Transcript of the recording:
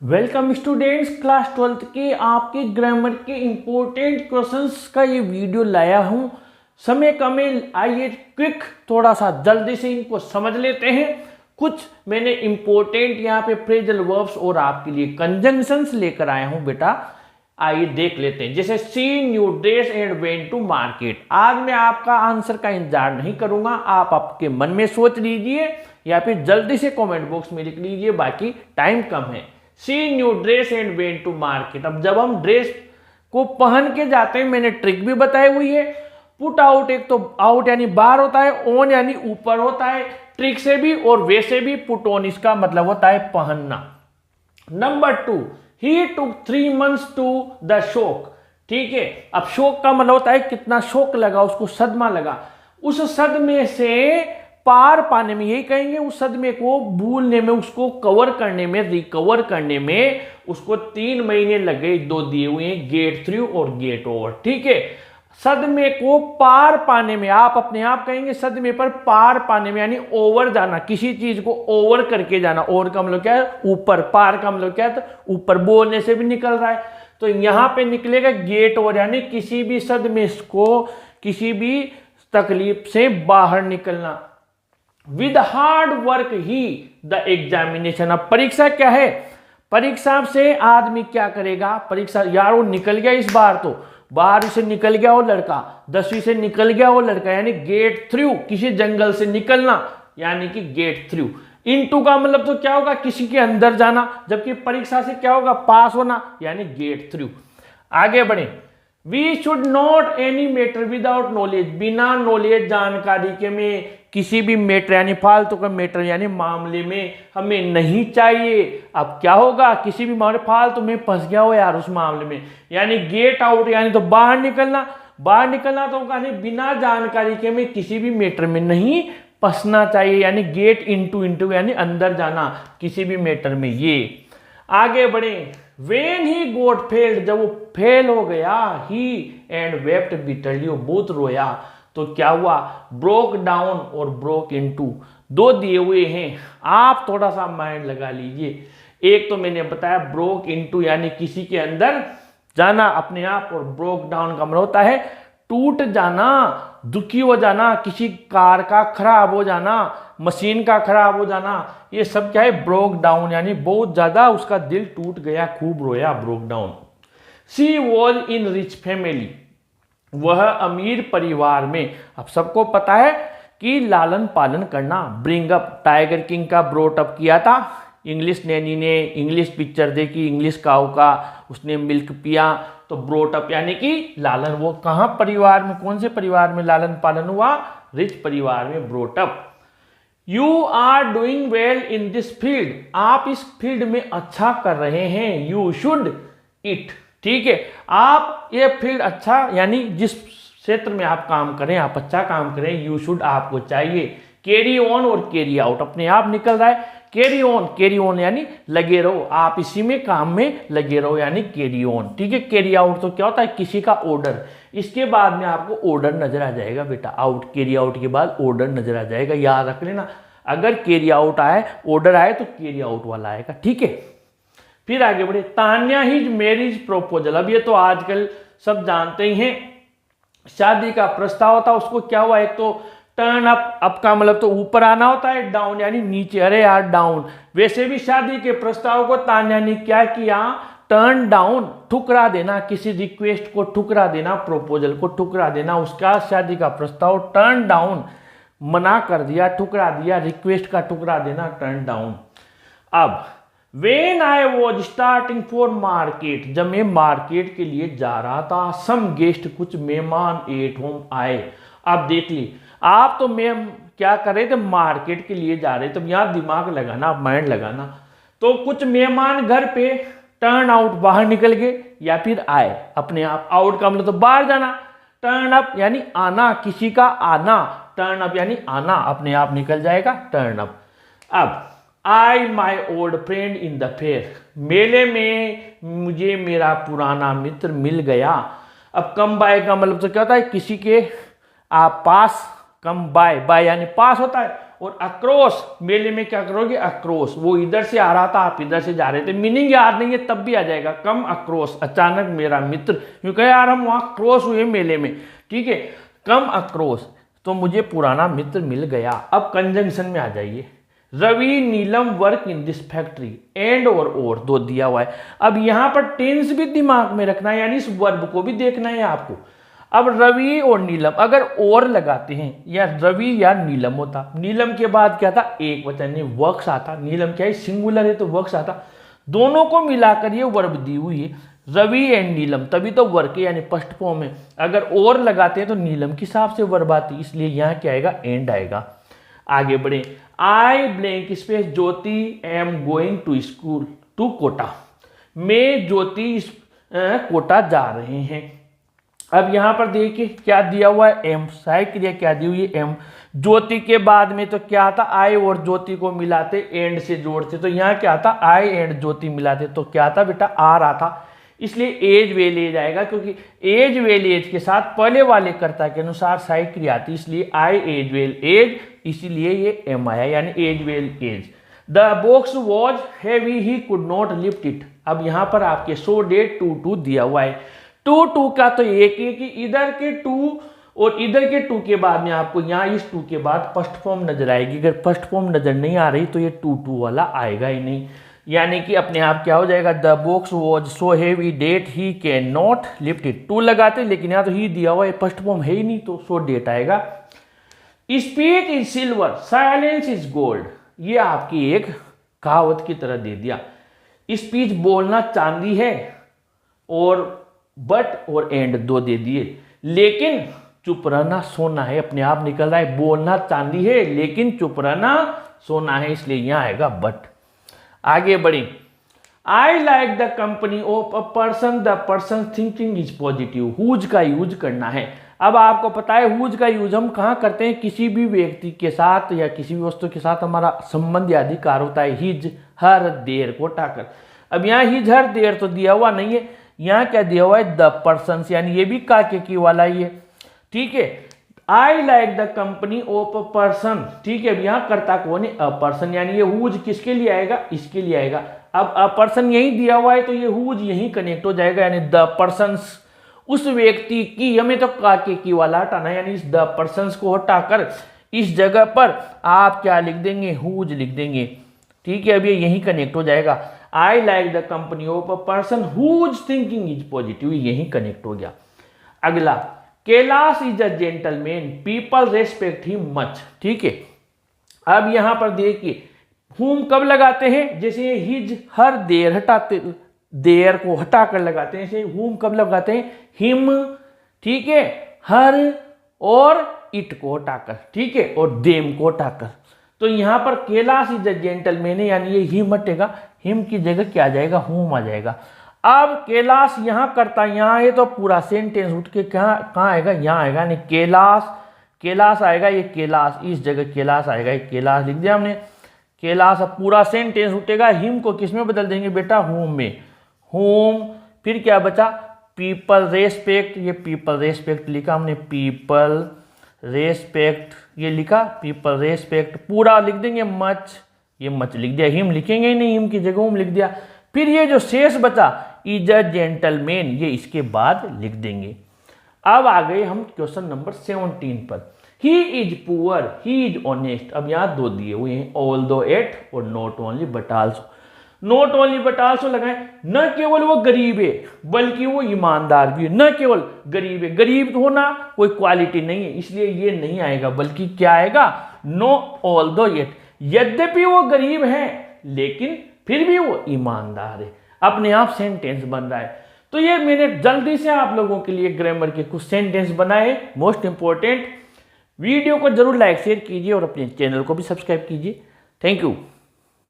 Welcome students, class 12th के आपके grammar के इम्पोर्टेंट क्वेश्चंस का ये वीडियो लाया हूँ। समय कम है, आइए क्विक थोड़ा सा जल्दी से इनको समझ लेते हैं। कुछ मैंने इम्पोर्टेंट यहाँ पे फ्रेजल वर्ब्स और आपके लिए कंजंक्शंस लेकर आया हूँ बेटा। आइए देख लेते हैं। जैसे see new dress and went to market. आज मैं आपका आंसर का इंतजार नहीं करूंगा, आप आपके मन में सोच लीजिए या फिर जल्दी से कमेंट बॉक्स में लिख लीजिए, बाकी टाइम कम है। See new dress and went to market. अब जब हम ड्रेस को पहन के जाते हैं, मैंने ट्रिक भी बताई हुई है। पुट आउट, एक तो आउट यानी बाहर होता है, ऑन यानी ऊपर होता है। ट्रिक से भी और वैसे भी पुट ऑन इसका मतलब होता है पहनना। Number 2, he took 3 months to the shock. ठीक है, अब शोक का मतलब होता है कितना शोक लगा, उसको सदमा लगा। उस सदमे से पार पाने में, यही कहेंगे, उस सदमे को भूलने में, उसको कवर करने में, रिकवर करने में उसको 3 महीने लगे। दो दिए हुए हैं, गेट थ्रू और गेट ओवर। ठीक है, सदमे को पार पाने में, आप अपने आप कहेंगे सदमे पर पार पाने में यानी ओवर जाना, किसी चीज को ओवर करके जाना। ओवर का मतलब क्या है? ऊपर। पार का मतलब क्या है? तो ऊपर, बोलने से भी निकल रहा है तो यहां पे निकलेगा गेट ओवर, यानी किसी भी सदमे को, किसी भी तकलीफ से बाहर निकलना। With hard work he the examination. अब परीक्षा क्या है? परीक्षा से आदमी क्या करेगा? परीक्षा, यार वो निकल गया इस बार, तो 12वीं से निकल गया वो लड़का, 10वीं से निकल गया वो लड़का, यानी गेट थ्रू, किसी जंगल से निकलना यानी कि गेट थ्रू। इनटू का मतलब तो क्या होगा? किसी के अंदर जाना, जबकि परीक्षा से क्या होगा? पास होना, यानी गेट थ्रू। आगे बढ़े। We should not any matter without knowledge. बिना नॉलेज, जानकारी के में किसी भी मैटर यानी फालतू का मैटर यानी मामले में हमें नहीं चाहिए। अब क्या होगा? किसी भी मामले, फालतू में फंस गया हो यार उस मामले में, यानी गेट आउट, यानी तो बाहर निकलना। बाहर निकलना तो यानी बिना जानकारी के में किसी भी मैटर में नहीं फंसना चाहिए, यानी गेट इनटू यानी अंदर जाना किसी भी मैटर में। ये आगे बढ़े। वेन ही गोट फेल्ड, जब वो फेल हो गया, ही एंड वेप्ट बिटरली, बहुत रोया। तो क्या हुआ? ब्रोक डाउन और ब्रोक इनटू, दो दिए हुए हैं, आप थोड़ा सा माइंड लगा लीजिए। एक तो मैंने बताया ब्रोक इनटू यानी किसी के अंदर जाना अपने आप, और ब्रोक डाउन का मतलब होता है टूट जाना, दुखी हो जाना, किसी कार का खराब हो जाना, मशीन का खराब हो जाना, ये सब क्या है? ब्रोक डाउन, यानी बहुत ज्यादा उसका दिल टूट गया, खूब रोया, broke down. She was in rich family, वह अमीर परिवार में। अब सबको पता है कि लालन पालन करना, ब्रिंग अप, टाइगर किंग का ब्रोट अप किया था। इंग्लिश नैनी ने इंग्लिश पिक्चर देखी, इंग्लिश काऊ का, उसने मिल्क पिया, तो ब्रोट अप यानी कि लालन। वो कहाँ परिवार में, कौन से परिवार में लालन पालन हुआ? रिच परिवार में brought up. You are doing well in this field, आप इस फील्ड में अच्छा कर रहे हैं। यू शुड इट, ठीक है, आप ये फील्ड अच्छा, यानी जिस क्षेत्र में आप काम करें, आप अच्छा काम करें, यू शुड आपको चाहिए। कैरी ऑन और कैरी आउट, अपने आप निकल रहा है। कैरी ऑन यानी लगे रहो, आप इसी में काम में लगे रहो, यानी कैरी ऑन। ठीक है, कैरी आउट तो क्या होता है? किसी का ऑर्डर। इसके बाद में आपको ऑर्डर नजर आ जाएगा बेटा, आउट, कैरी आउट के बाद ऑर्डर नजर आ जाएगा, याद रख लेना। अगर कैरी आउट आए, ऑर्डर आए, तो कैरी आउट वाला आएगा। ठीक है, फिर आगे बढ़े। Tanya his marriage proposal. अब ये तो आजकल सब जानते ही हैं, शादी का प्रस्ताव होता, उसको क्या हुआ? एक तो टर्न अप का मतलब तो ऊपर आना होता है, डाउन यानी नीचे, अरे यार डाउन। वैसे भी शादी के प्रस्ताव को तान्या ने क्या किया? टर्न डाउन, ठुकरा देना, किसी रिक्वेस्ट को ठुकरा देना, प्रपोजल को ठुकरा देना, उसका शादी का प्रस्ताव टर्न डाउन, मना कर दिया, ठुकरा दिया, रिक्वेस्ट का ठुकरा देना, टर्न डाउन। अब when I was starting for market, जब मैं मार्केट के लिए जा रहा था, सम गेस्ट, कुछ मेहमान एट होम आए। अब देख ली, आप तो मैं क्या कर रहे थे? मार्केट के लिए जा रहे, तो यहां दिमाग लगाना, माइंड लगाना। तो कुछ मेहमान घर पे, टर्न आउट, बाहर निकल गए, या फिर आए अपने आप। आउट का मतलब तो बाहर जाना, टर्न अप यानी आना, किसी का आना, टर्न अप यानी आना, अपने आप निकल जाएगा, टर्न अप। अब I my old friend in the fair, मेले में मुझे मेरा पुराना मित्र मिल गया। अब कम बाय का मतलब तो क्या होता है? किसी के आप पास, कम बाय, बाय यानी पास होता है, और अक्रॉस, मेले में क्या करोगे, अक्रॉस, वो इधर से आ रहा था आप इधर से जा रहे थे, मीनिंग याद नहीं है तब भी आ जाएगा, कम अक्रॉस, अचानक मेरा मित्र, क्योंकि यार हम वहां क्रॉस हुए मेले में, ठीक है, कम अक्रॉस, तो मुझे पुराना मित्र मिल गया। अब कंजंक्शन में आ जाइए, Ravi Neelam work in this factory, and और दो दिया हुआ है। अब यहां पर टेंस भी दिमाग में रखना है, यानी इस वर्ब को भी देखना है आपको। अब रवि और नीलम, अगर और लगाते हैं या रवि या नीलम होता, नीलम के बाद क्या था, एक वचन ने वर्क्स आता, नीलम क्या है सिंगुलर है तो वर्क्स आता, दोनों को मिलाकर ये वर्ब दी हुई है रवि एंड नीलम, तभी तो वर्क है यानी फर्स्ट फॉर्म है। अगर और लगाते हैं तो नीलम के हिसाब से वर्ब आती, इसलिए यहाँ क्या आएगा, एंड आएगा। आगे बढ़े, I blank space Jyoti am going to school to Kota, मैं ज्योति कोटा जा रहे हैं। अब यहां पर देखिए क्या दिया हुआ है, एम, सहायक क्रिया क्या दी हुई है, एम, ज्योति के बाद में तो क्या आता, आई और ज्योति को मिलाते एंड से जोड़ते, तो यहाँ क्या आता, आई एंड ज्योति मिलाते तो क्या था बेटा, आ रहा था, इसलिए एज वेल एज आएगा, क्योंकि एज वेल एज के साथ पहले वाले कर्ता के अनुसार सहायक क्रिया आती, इसलिए आई एज वेल एज, इसीलिए ये एम आया, यानी as well as. The box was heavy he could not lift it, अब यहाँ पर आपके सो डेट टू दिया हुआ है, टू का तो एक है कि इधर के टू और इधर के टू के बाद में आपको यहाँ इस टू के बाद फर्स्ट फॉर्म नजर आएगी, अगर फर्स्ट फॉर्म नजर नहीं आ रही तो ये टू वाला आएगा ही नहीं, यानी कि अपने आप क्या हो जाएगा, the box was so heavy that he can not lift it, too लगाते लेकिन यहाँ तो ही दिया हुआ है, फर्स्ट फॉर्म है ही नहीं तो सो डेट आएगा। Speech is silver silence is gold, ये आपकी एक कहावत की तरह दे दिया, स्पीच बोलना चांदी है और बट और एंड दो दे दिए, लेकिन चुप रहना सोना है, अपने आप निकल रहा है, बोलना चांदी है लेकिन चुप रहना सोना है, इसलिए यहां आएगा बट। आगे बढ़े, I like the company of a person, the person thinking is positive, whose का यूज करना है। अब आपको पता है हुज का यूज हम कहाँ करते हैं, किसी भी व्यक्ति के साथ या किसी भी वस्तु के साथ हमारा संबंध या अधिकार होता है, हिज हर देर को हटाकर। अब यहाँ हिज हर देर तो दिया हुआ नहीं है, यहाँ क्या दिया हुआ है, द पर्सन, यानी ये भी काके की वाला ही है, ठीक है। आई like the company of a person, ठीक है, अब यहाँ कर्ता कौन है, अ पर्सन, यानी ये हुज किसके लिए आएगा, इसके लिए आएगा। अब अ पर्सन यही दिया हुआ है तो ये हुज यही कनेक्ट हो जाएगा, यानी द पर्सन्स, उस व्यक्ति की, हमें तो काके की वाला हटाना, यानी इस द पर्सन्स को हटाकर इस जगह पर आप क्या लिख देंगे, हुज लिख देंगे, ठीक है। अब ये यही कनेक्ट हो जाएगा, I like the company of a person whose thinking is positive, यही कनेक्ट हो गया। अगला, Kailash is a gentleman people respect him much, ठीक है। अब यहां पर देखिए हुम कब लगाते हैं, जैसे हिज हर देर हटाते, देर को हटाकर लगाते हैं, जैसे हुम कब लगाते हैं, हिम, ठीक है, हर और इट को हटाकर, ठीक है, और देम को हटाकर, तो यहां पर कैलाश इज अ जेंटलमैन है, यानी ये हिम हटेगा, हिम की जगह क्या आ जाएगा, हुम आ जाएगा। अब कैलाश यहां करता, यहां है तो पूरा सेंटेंस उठ के कहाँ आएगा, यहां आएगा, यानी कैलाश आएगा, ये कैलाश, इस जगह कैलाश आएगा, ये कैलाश लिख दिया हमने, कैलाश। अब पूरा सेंटेंस उठेगा, हिम को किस में बदल देंगे बेटा, होम में, होम, फिर क्या बचा, पीपल रेस्पेक्ट, ये पीपल रेस्पेक्ट लिखा हमने, पीपल रेस्पेक्ट ये लिखा, पीपल रेस्पेक्ट, पूरा लिख देंगे मच, ये मच लिख दिया, हिम लिखेंगे ही नहीं, हिम की जगह होम लिख दिया। फिर ये जो शेष बचा इज अ जेंटलमैन, ये इसके बाद लिख देंगे। अब आ गए हम क्वेश्चन नंबर 17 पर, he is poor he is honest, अब यहाँ दो दिए हुए हैं, ऑल्दो एट और not only but also, not only but also लगाएं, न केवल वो गरीब है बल्कि वो ईमानदार भी है, न केवल गरीब है, गरीब होना कोई क्वालिटी नहीं है, इसलिए ये नहीं आएगा, बल्कि क्या आएगा, नो ऑल्दो एट, यद्यपि वो गरीब है लेकिन फिर भी वो ईमानदार है, अपने आप सेंटेंस बन रहा है। तो ये मैंने जल्दी से आप लोगों के लिए ग्रामर के कुछ सेंटेंस बनाए, मोस्ट इंपॉर्टेंट। वीडियो को जरूर लाइक शेयर कीजिए और अपने चैनल को भी सब्सक्राइब कीजिए। Thank you.